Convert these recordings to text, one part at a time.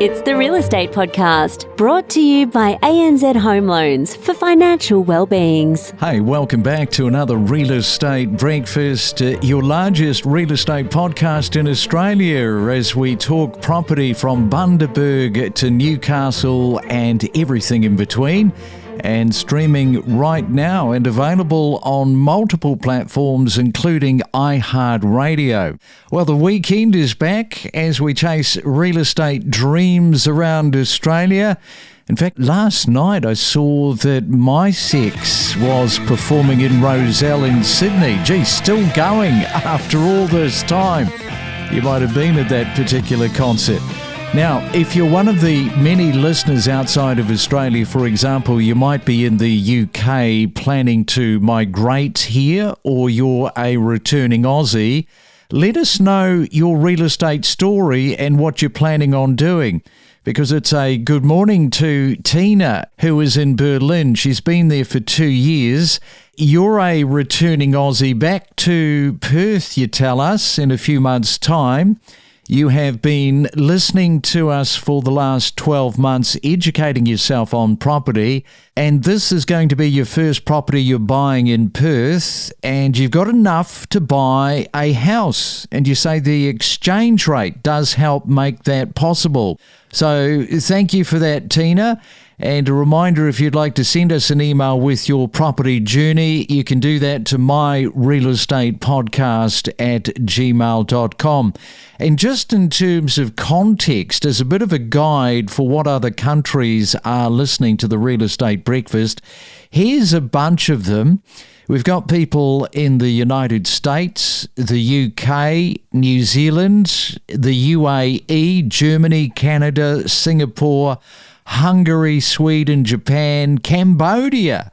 It's the Real Estate Podcast, brought to you by ANZ Home Loans for financial well-beings. Hey, welcome back to another Real Estate Breakfast, your largest real estate podcast in Australia, as we talk property from Bundaberg to Newcastle and everything in between. And streaming right now and available on multiple platforms, including iHeartRadio. Well, the weekend is back as we chase real estate dreams around Australia. In fact, last night I saw that My Sex was performing in Rozelle in Sydney. Gee, still going after all this time. You might have been at that particular concert. Now, if you're one of the many listeners outside of Australia, for example, you might be in the UK planning to migrate here, or you're a returning Aussie, let us know your real estate story and what you're planning on doing. Because it's a good morning to Tina, who is in Berlin. She's been there for 2 years. You're a returning Aussie back to Perth, you tell us, in a few months' time. You have been listening to us for the last 12 months, educating yourself on property, and this is going to be your first property you're buying in Perth, and you've got enough to buy a house. And you say the exchange rate does help make that possible. So thank you for that, Tina. And a reminder, if you'd like to send us an email with your property journey, you can do that to myrealestatepodcast@gmail.com. And just in terms of context, as a bit of a guide for what other countries are listening to the Real Estate Breakfast, here's a bunch of them. We've got people in the United States, the UK, New Zealand, the UAE, Germany, Canada, Singapore, Hungary, Sweden, Japan, Cambodia,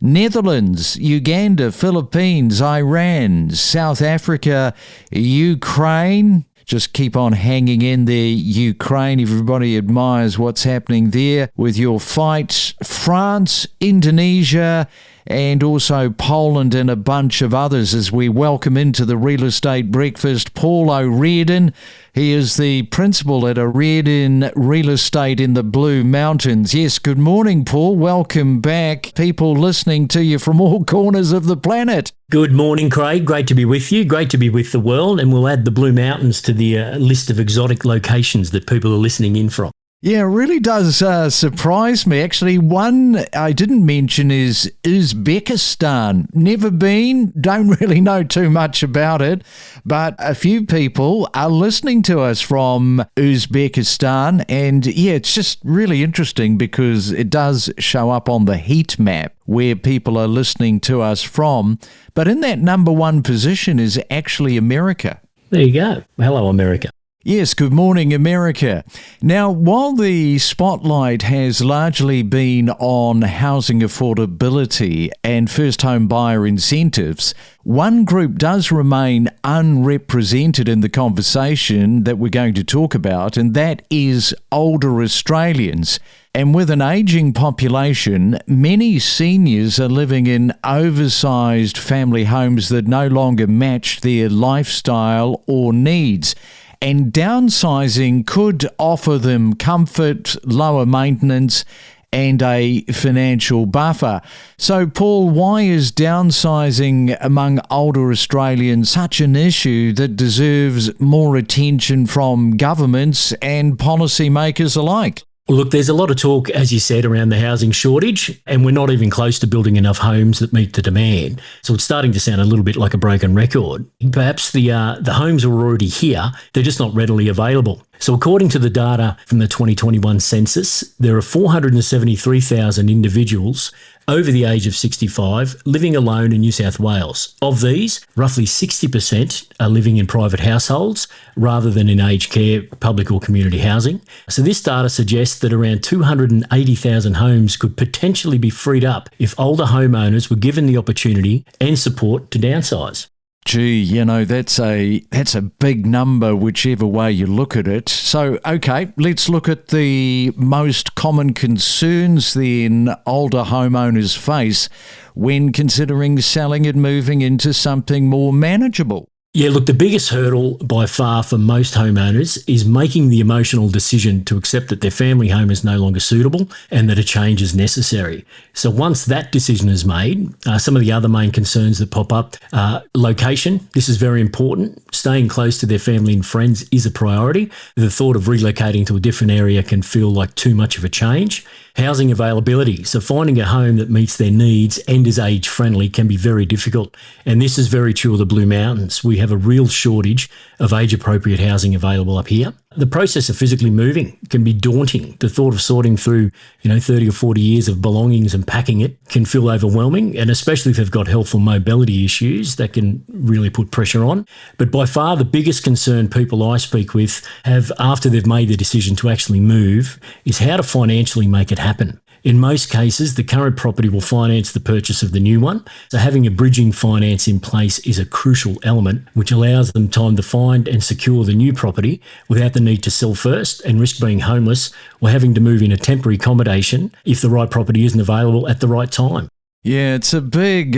Netherlands, Uganda, Philippines, Iran, South Africa, Ukraine. Just keep on hanging in there, Ukraine. Everybody admires what's happening there with your fight. France, Indonesia, and also Poland and a bunch of others, as we welcome into the Real Estate Breakfast Paul ORiordan. He is the principal at ORiordan Real Estate in the Blue Mountains. Yes, good morning, Paul. Welcome back. People listening to you from all corners of the planet. Good morning, Craig. Great to be with you. Great to be with the world. And we'll add the Blue Mountains to the list of exotic locations that people are listening in from. Yeah, it really does surprise me. Actually, one I didn't mention is Uzbekistan. Never been, don't really know too much about it, but a few people are listening to us from Uzbekistan. And yeah, it's just really interesting because it does show up on the heat map where people are listening to us from. But in that number one position is actually America. There you go. Hello, America. Yes, good morning, America. Now, while the spotlight has largely been on housing affordability and first home buyer incentives, one group does remain unrepresented in the conversation that we're going to talk about, and that is older Australians. And with an ageing population, many seniors are living in oversized family homes that no longer match their lifestyle or needs. And downsizing could offer them comfort, lower maintenance, and a financial buffer. So, Paul, why is downsizing among older Australians such an issue that deserves more attention from governments and policymakers alike? Look, there's a lot of talk, as you said, around the housing shortage, and we're not even close to building enough homes that meet the demand. So it's starting to sound a little bit like a broken record. Perhaps the homes are already here, they're just not readily available. So according to the data from the 2021 census, there are 473,000 individuals over the age of 65 living alone in New South Wales. Of these, roughly 60% are living in private households rather than in aged care, public or community housing. So this data suggests that around 280,000 homes could potentially be freed up if older homeowners were given the opportunity and support to downsize. Gee, you know, that's a big number whichever way you look at it. So, okay, let's look at the most common concerns then older homeowners face when considering selling and moving into something more manageable. Yeah, look, the biggest hurdle by far for most homeowners is making the emotional decision to accept that their family home is no longer suitable and that a change is necessary. So once that decision is made, some of the other main concerns that pop up are location. This is very important. Staying close to their family and friends is a priority. The thought of relocating to a different area can feel like too much of a change. Housing availability. So finding a home that meets their needs and is age friendly can be very difficult. And this is very true of the Blue Mountains. We have a real shortage of age appropriate housing available up here. The process of physically moving can be daunting. The thought of sorting through, 30 or 40 years of belongings and packing it can feel overwhelming. And especially if they've got health or mobility issues, that can really put pressure on. But by far the biggest concern people I speak with have after they've made the decision to actually move is how to financially make it happen. In most cases, the current property will finance the purchase of the new one. So having a bridging finance in place is a crucial element, which allows them time to find and secure the new property without the need to sell first and risk being homeless or having to move in a temporary accommodation if the right property isn't available at the right time. Yeah, it's a big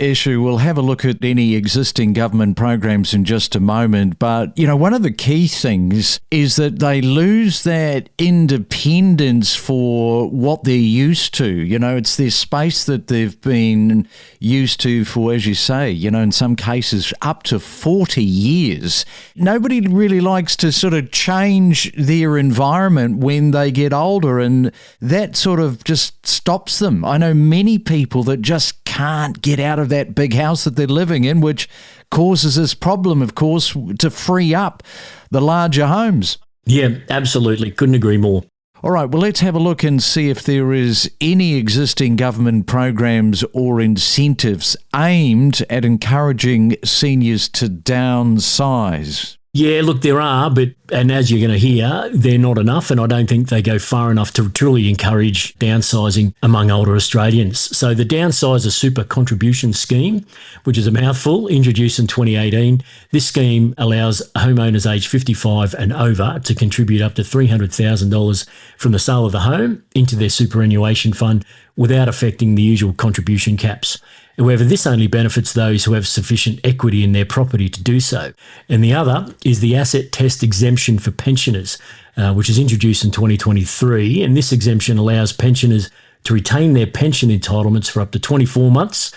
issue. We'll have a look at any existing government programs in just a moment. But, one of the key things is that they lose that independence for what they're used to. It's their space that they've been used to for, as you say, in some cases up to 40 years. Nobody really likes to sort of change their environment when they get older, and that sort of just stops them. I know many people that just can't get out of that big house that they're living in, which causes this problem, of course, to free up the larger homes. Yeah, absolutely. Couldn't agree more. All right, well, let's have a look and see if there is any existing government programs or incentives aimed at encouraging seniors to downsize. Yeah, look, there are, and as you're going to hear, they're not enough, and I don't think they go far enough to truly encourage downsizing among older Australians. So the Downsizer Super Contribution Scheme, which is a mouthful, introduced in 2018, this scheme allows homeowners aged 55 and over to contribute up to $300,000 from the sale of the home into their superannuation fund without affecting the usual contribution caps. However, this only benefits those who have sufficient equity in their property to do so. And the other is the asset test exemption for pensioners, which is introduced in 2023. And this exemption allows pensioners to retain their pension entitlements for up to 24 months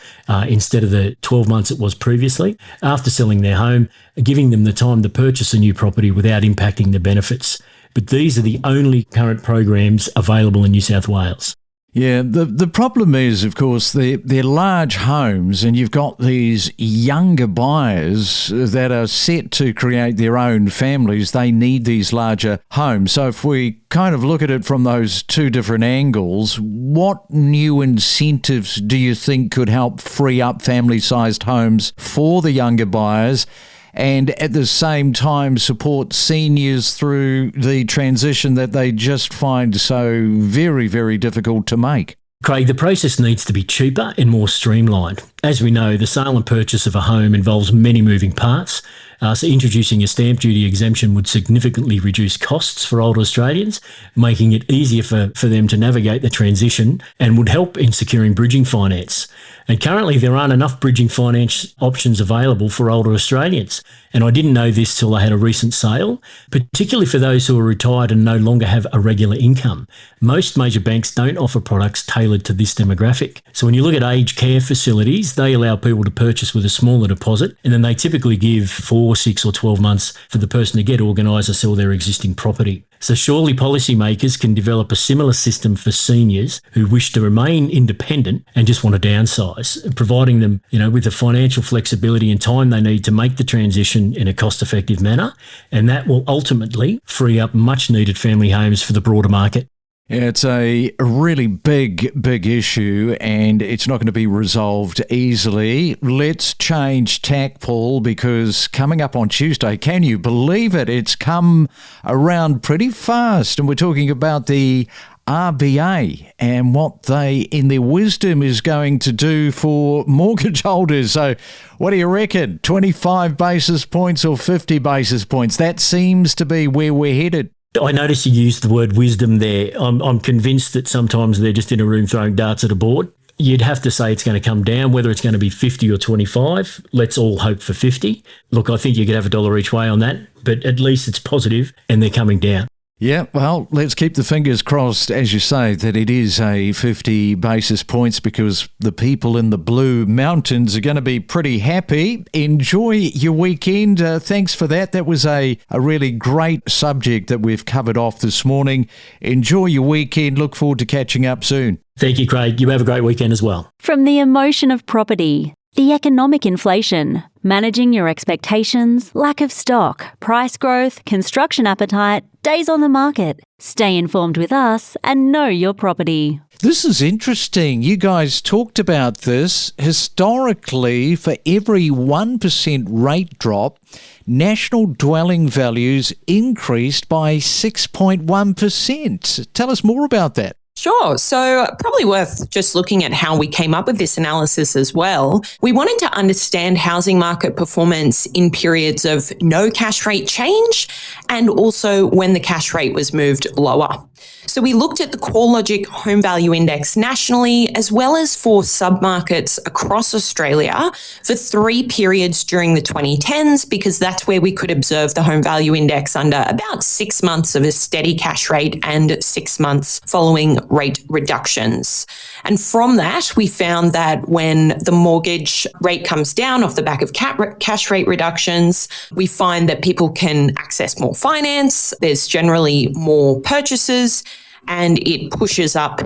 instead of the 12 months it was previously after selling their home, giving them the time to purchase a new property without impacting the benefits. But these are the only current programs available in New South Wales. Yeah, the problem is, of course, they're large homes, and you've got these younger buyers that are set to create their own families. They need these larger homes. So if we kind of look at it from those two different angles, what new incentives do you think could help free up family-sized homes for the younger buyers and at the same time support seniors through the transition that they just find so very, very difficult to make? Craig, the process needs to be cheaper and more streamlined. As we know, the sale and purchase of a home involves many moving parts, so introducing a stamp duty exemption would significantly reduce costs for older Australians, making it easier for them to navigate the transition and would help in securing bridging finance. And currently there aren't enough bridging finance options available for older Australians. And I didn't know this till I had a recent sale, particularly for those who are retired and no longer have a regular income. Most major banks don't offer products tailored to this demographic. So when you look at aged care facilities, they allow people to purchase with a smaller deposit, and then they typically give 4, 6 or 12 months for the person to get organised or sell their existing property. So surely policymakers can develop a similar system for seniors who wish to remain independent and just want to downsize, providing them, with the financial flexibility and time they need to make the transition in a cost-effective manner. And that will ultimately free up much needed family homes for the broader market. It's a really big issue, and it's not going to be resolved easily. Let's change tack, Paul, because coming up on Tuesday, can you believe it? It's come around pretty fast, and we're talking about the RBA and what they, in their wisdom, is going to do for mortgage holders. So what do you reckon? 25 basis points or 50 basis points? That seems to be where we're headed. I noticed you used the word wisdom there. I'm convinced that sometimes they're just in a room throwing darts at a board. You'd have to say it's going to come down, whether it's going to be 50 or 25. Let's all hope for 50. Look, I think you could have $1 each way on that, but at least it's positive and they're coming down. Yeah, well, let's keep the fingers crossed, as you say, that it is a 50 basis points, because the people in the Blue Mountains are going to be pretty happy. Enjoy your weekend. Thanks for that. That was a really great subject that we've covered off this morning. Enjoy your weekend. Look forward to catching up soon. Thank you, Craig. You have a great weekend as well. From the emotion of property, the economic inflation, managing your expectations, lack of stock, price growth, construction appetite, days on the market. Stay informed with us and know your property. This is interesting. You guys talked about this. Historically, for every 1% rate drop, national dwelling values increased by 6.1%. Tell us more about that. Sure. So probably worth just looking at how we came up with this analysis as well. We wanted to understand housing market performance in periods of no cash rate change and also when the cash rate was moved lower. So we looked at the CoreLogic Home Value Index nationally, as well as for submarkets across Australia for 3 periods during the 2010s, because that's where we could observe the Home Value Index under about 6 months of a steady cash rate and 6 months following rate reductions. And from that, we found that when the mortgage rate comes down off the back of cash rate reductions, we find that people can access more finance, there's generally more purchases, and it pushes up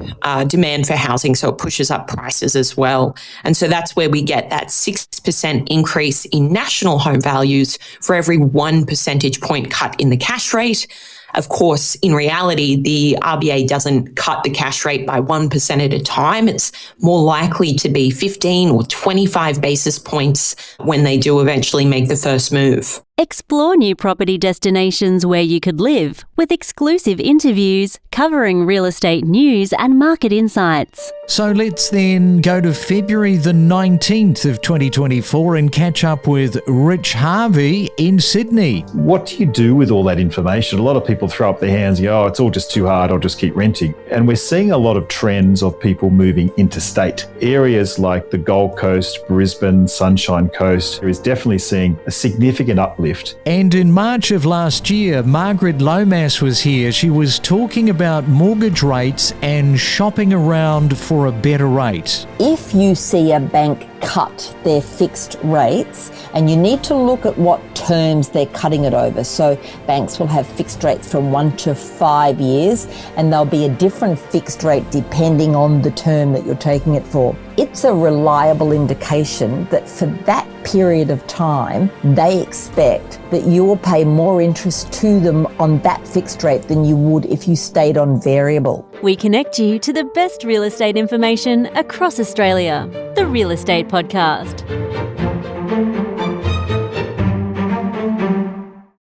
demand for housing, so it pushes up prices as well. And so that's where we get that 6% increase in national home values for every 1 percentage point cut in the cash rate. Of course, in reality, the RBA doesn't cut the cash rate by 1% at a time. It's more likely to be 15 or 25 basis points when they do eventually make the first move. Explore new property destinations where you could live with exclusive interviews covering real estate news and market insights. So let's then go to February the 19th of 2024 and catch up with Rich Harvey in Sydney. What do you do with all that information? A lot of people throw up their hands and go, oh, it's all just too hard, I'll just keep renting. And we're seeing a lot of trends of people moving interstate. Areas like the Gold Coast, Brisbane, Sunshine Coast is definitely seeing a significant uplift. And in March of last year, Margaret Lomas was here. She was talking about mortgage rates and shopping around for a better rate. If you see a bank cut their fixed rates, and you need to look at what terms they're cutting it over. So banks will have fixed rates from 1 to 5 years, and there'll be a different fixed rate depending on the term that you're taking it for. It's a reliable indication that for that period of time, they expect that you will pay more interest to them on that fixed rate than you would if you stayed on variable. We connect you to the best real estate information across Australia. The Real Estate Podcast.